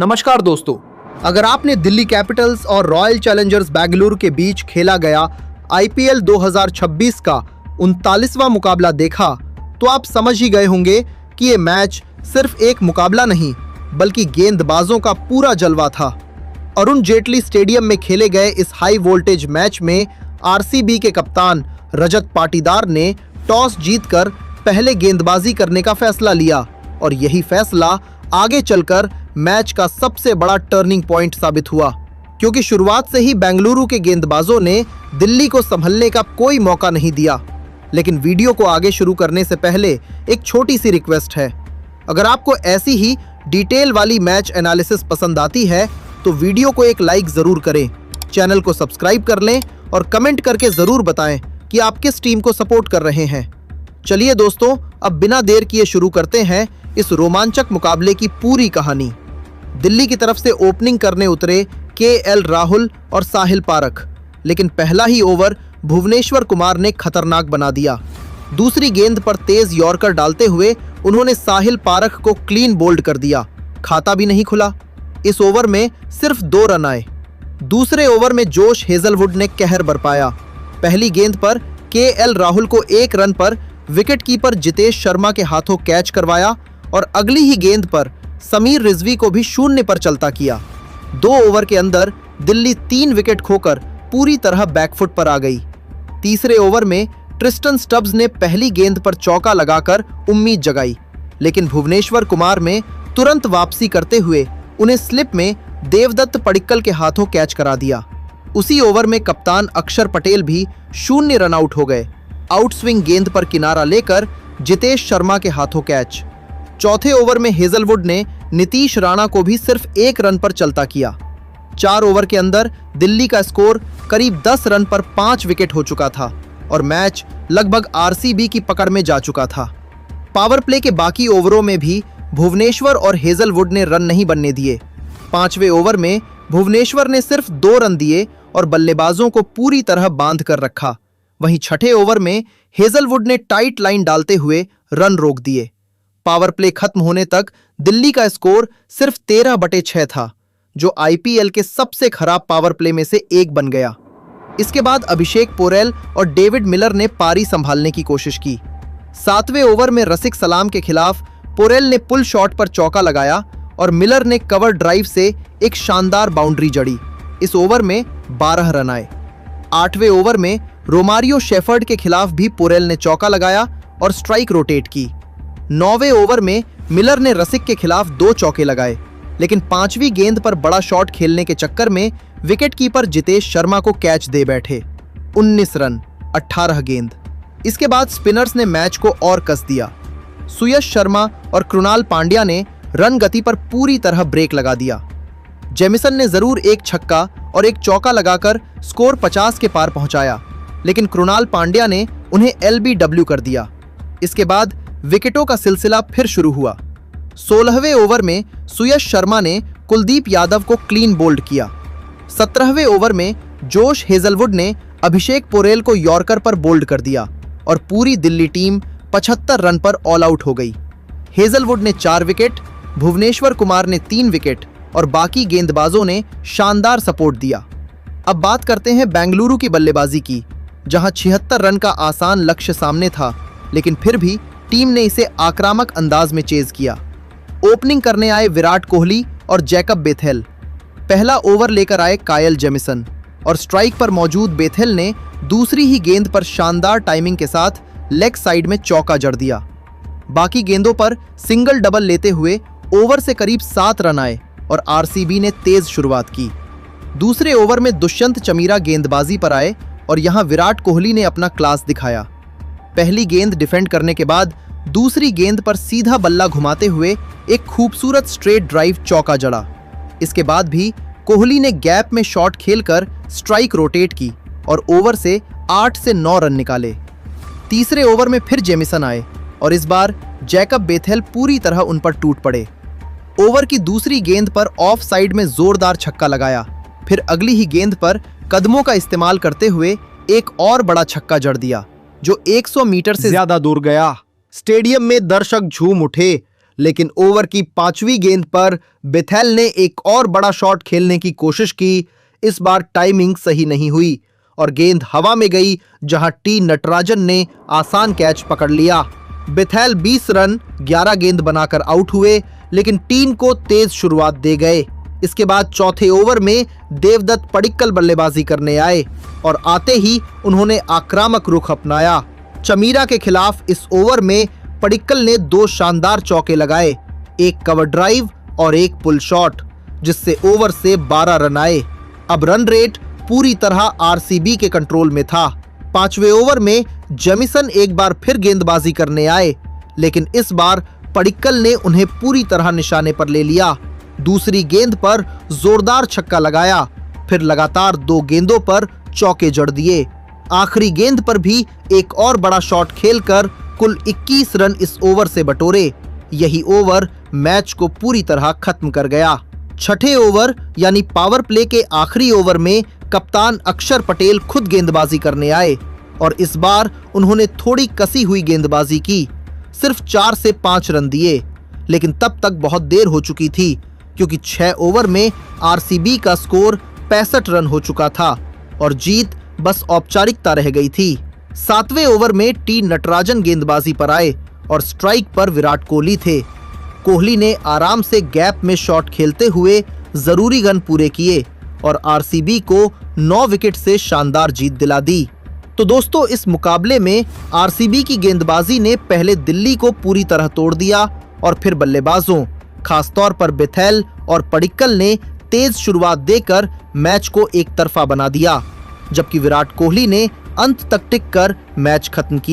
नमस्कार दोस्तों, अगर आपने दिल्ली कैपिटल्स और रॉयल चैलेंजर्स बेंगलुरु के बीच खेला गया आईपीएल 2026 का 39वां मुकाबला देखा तो आप समझ ही गए होंगे कि ये मैच सिर्फ एक मुकाबला नहीं बल्कि गेंदबाजों का पूरा जलवा था। अरुण जेटली स्टेडियम में खेले गए इस हाई वोल्टेज मैच में आरसीबी के कप्तान रजत पाटीदार ने टॉस जीतकर पहले गेंदबाजी करने का फैसला लिया और यही फैसला आगे चलकर मैच का सबसे बड़ा टर्निंग पॉइंट साबित हुआ, क्योंकि शुरुआत से ही बेंगलुरु के गेंदबाजों ने दिल्ली को संभलने का कोई मौका नहीं दिया। लेकिन वीडियो को आगे शुरू करने से पहले एक छोटी सी रिक्वेस्ट है। अगर आपको ऐसी ही डिटेल वाली मैच एनालिसिस पसंद आती है तो वीडियो को एक लाइक जरूर करें, चैनल को सब्सक्राइब कर लें और कमेंट करके जरूर बताएं कि आप किस टीम को सपोर्ट कर रहे हैं। चलिए दोस्तों, अब बिना देर किए शुरू करते हैं इस रोमांचक मुकाबले की पूरी कहानी। दिल्ली की तरफ से ओपनिंग करने उतरे केएल राहुल और साहिल पारख, लेकिन पहला ही ओवर भुवनेश्वर कुमार ने खतरनाक बना दिया। दूसरी गेंद पर तेज यॉर्कर डालते हुए उन्होंने साहिल पारख को क्लीन बोल्ड कर दिया, खाता भी नहीं खुला। इस ओवर में सिर्फ 2 रन आए। दूसरे ओवर में जोश हेजलवुड ने कहर बरपाया। पहली गेंद पर केएल राहुल को 1 रन पर विकेटकीपर जितेश शर्मा के हाथों कैच करवाया और अगली ही गेंद पर समीर रिजवी को भी 0 पर चलता किया। 2 ओवर के अंदर दिल्ली 3 विकेट खोकर पूरी तरह बैकफुट पर आ गई। तीसरे ओवर में ट्रिस्टन स्टब्स ने पहली गेंद पर चौका लगाकर उम्मीद जगाई, लेकिन भुवनेश्वर कुमार में तुरंत वापसी करते हुए उन्हें स्लिप में देवदत्त पडिक्कल के हाथों कैच करा दिया। उसी ओवर में कप्तान अक्षर पटेल भी 0 रन आउट हो गए। आउटस्विंग गेंद पर किनारा लेकर जितेश शर्मा के हाथों कैच। चौथे ओवर में हेजलवुड ने नीतीश राणा को भी सिर्फ 1 रन पर चलता किया। 4 ओवर के अंदर दिल्ली का स्कोर करीब 10 रन पर 5 विकेट हो चुका था और मैच लगभग आरसीबी की पकड़ में जा चुका था। पावर प्ले के बाकी ओवरों में भी भुवनेश्वर और हेजलवुड ने रन नहीं बनने दिए। 5वें ओवर में भुवनेश्वर ने सिर्फ 2 रन दिए और बल्लेबाजों को पूरी तरह बांध कर रखा। वहीं छठे ओवर में हेजलवुड ने टाइट लाइन डालते हुए रन रोक दिए। पावर प्ले खत्म होने तक दिल्ली का स्कोर सिर्फ 13/6 था, जो आईपीएल के सबसे खराब पावर प्ले में से एक बन गया। इसके बाद अभिषेक पोरेल और डेविड मिलर ने पारी संभालने की कोशिश की। 7वें ओवर में रसिक सलाम के खिलाफ पोरेल ने पुल शॉट पर चौका लगाया और मिलर ने कवर ड्राइव से एक शानदार बाउंड्री जड़ी। इस ओवर में 12 रन आए। 8वें ओवर में रोमारियो शेफर्ड के खिलाफ भी पोरेल ने चौका लगाया और स्ट्राइक रोटेट की। 9वें ओवर में मिलर ने रसिक के खिलाफ 2 चौके लगाए, लेकिन 5वीं गेंद पर बड़ा शॉट खेलने के चक्कर में विकेटकीपर जितेश शर्मा को कैच दे बैठे। 19 रन 18 गेंद। इसके बाद स्पिनर्स ने मैच को और कस दिया। सुयश शर्मा और कृणाल पांड्या ने रन गति पर पूरी तरह ब्रेक लगा दिया। जेमिसन ने जरूर एक छक्का और एक चौका लगाकर स्कोर 50 के पार पहुंचाया, लेकिन कृणाल पांड्या ने उन्हें एलबीडब्ल्यू कर दिया। इसके बाद विकेटों का सिलसिला फिर शुरू हुआ। 16वें ओवर में सुयश शर्मा ने कुलदीप यादव को क्लीन बोल्ड किया। 17वें ओवर में जोश हेजलवुड ने अभिषेक पोरेल को यॉर्कर पर बोल्ड कर दिया और पूरी दिल्ली टीम 75 रन पर ऑल आउट हो गई। हेजलवुड ने 4 विकेट, भुवनेश्वर कुमार ने 3 विकेट और बाकी गेंदबाजों ने शानदार सपोर्ट दिया। अब बात करते हैं बेंगलुरु की बल्लेबाजी की, जहां 76 रन का आसान लक्ष्य सामने था, लेकिन फिर भी टीम ने इसे आक्रामक अंदाज में चेज किया। ओपनिंग करने आए विराट कोहली और जैकब बेथेल। पहला ओवर लेकर आए कायल जेमिसन और स्ट्राइक पर मौजूद बेथेल ने दूसरी ही गेंद पर शानदार टाइमिंग के साथ लेग साइड में चौका जड़ दिया। बाकी गेंदों पर सिंगल डबल लेते हुए ओवर से करीब 7 रन आए और आरसीबी ने तेज शुरुआत की। दूसरे ओवर में दुष्यंत चमीरा गेंदबाजी पर आए और यहां विराट कोहली ने अपना क्लास दिखाया। पहली गेंद डिफेंड करने के बाद दूसरी गेंद पर सीधा बल्ला घुमाते हुए एक खूबसूरत स्ट्रेट ड्राइव चौका जड़ा। इसके बाद भी कोहली ने गैप में शॉट खेलकर स्ट्राइक रोटेट की और ओवर से 8 से 9 रन निकाले। तीसरे ओवर में फिर जेमिसन आए और इस बार जैकब बेथेल पूरी तरह उन पर टूट पड़े। ओवर की दूसरी गेंद पर ऑफ साइड में जोरदार छक्का लगाया, फिर अगली ही गेंद पर कदमों का इस्तेमाल करते हुए एक और बड़ा छक्का जड़ दिया, जो 100 मीटर से ज्यादा दूर गया। स्टेडियम में दर्शक झूम उठे, लेकिन ओवर की 5वीं गेंद पर बेथेल ने एक और बड़ा शॉट खेलने की कोशिश की। इस बार टाइमिंग सही नहीं हुई और गेंद हवा में गई, जहां टी नटराजन ने आसान कैच पकड़ लिया। बेथेल 20 रन 11 गेंद बनाकर आउट हुए, लेकिन टीम को तेज शुरुआत दे गए। इसके बाद चौथे ओवर में देवदत्त पडिक्कल बल्लेबाजी करने आए और आते ही उन्होंने आक्रामक रुख अपनाया। चमीरा के खिलाफ इस ओवर में पडिक्कल ने 2 शानदार चौके लगाए, एक कवर ड्राइव और एक पुल शॉट, जिससे ओवर से 12 रन आए। अब रन रेट पूरी तरह आरसीबी के कंट्रोल में था। 5वें ओवर में जेमिसन एक बार फिर गेंदबाजी करने आए, लेकिन इस बार पडिक्कल ने उन्हें पूरी तरह निशाने पर ले लिया। दूसरी गेंद पर जोरदार छक्का लगाया, फिर लगातार 2 गेंदों पर चौके जड़ दिए। आखिरी गेंद पर भी एक और बड़ा शॉट खेलकर कुल 21 रन इस ओवर से बटोरे। यही ओवर मैच को पूरी तरह खत्म कर गया। छठे ओवर यानी पावर प्ले के आखिरी ओवर में कप्तान अक्षर पटेल खुद गेंदबाजी करने आए और इस बार उन्होंने थोड़ी कसी हुई गेंदबाजी की। सिर्फ 4 से 5 रन दिए, लेकिन तब तक बहुत देर हो चुकी थी, क्योंकि 6 ओवर में आरसीबी का स्कोर 65 रन हो चुका था और जीत बस औपचारिकता रह गई थी। 7वें ओवर में टी नटराजन गेंदबाजी पर आए और स्ट्राइक पर विराट कोहली थे। कोहली ने आराम से गैप में शॉट खेलते हुए जरूरी रन पूरे किए और आरसीबी को 9 विकेट से शानदार जीत दिला दी। तो दोस्तों, इस मुकाबले में आरसीबी की गेंदबाजी ने पहले दिल्ली को पूरी तरह तोड़ दिया और फिर बल्लेबाजों, खासतौर पर बेथेल और पडिक्कल ने तेज शुरुआत देकर मैच को एक तरफा बना दिया, जबकि विराट कोहली ने अंत तक टिककर मैच खत्म किया।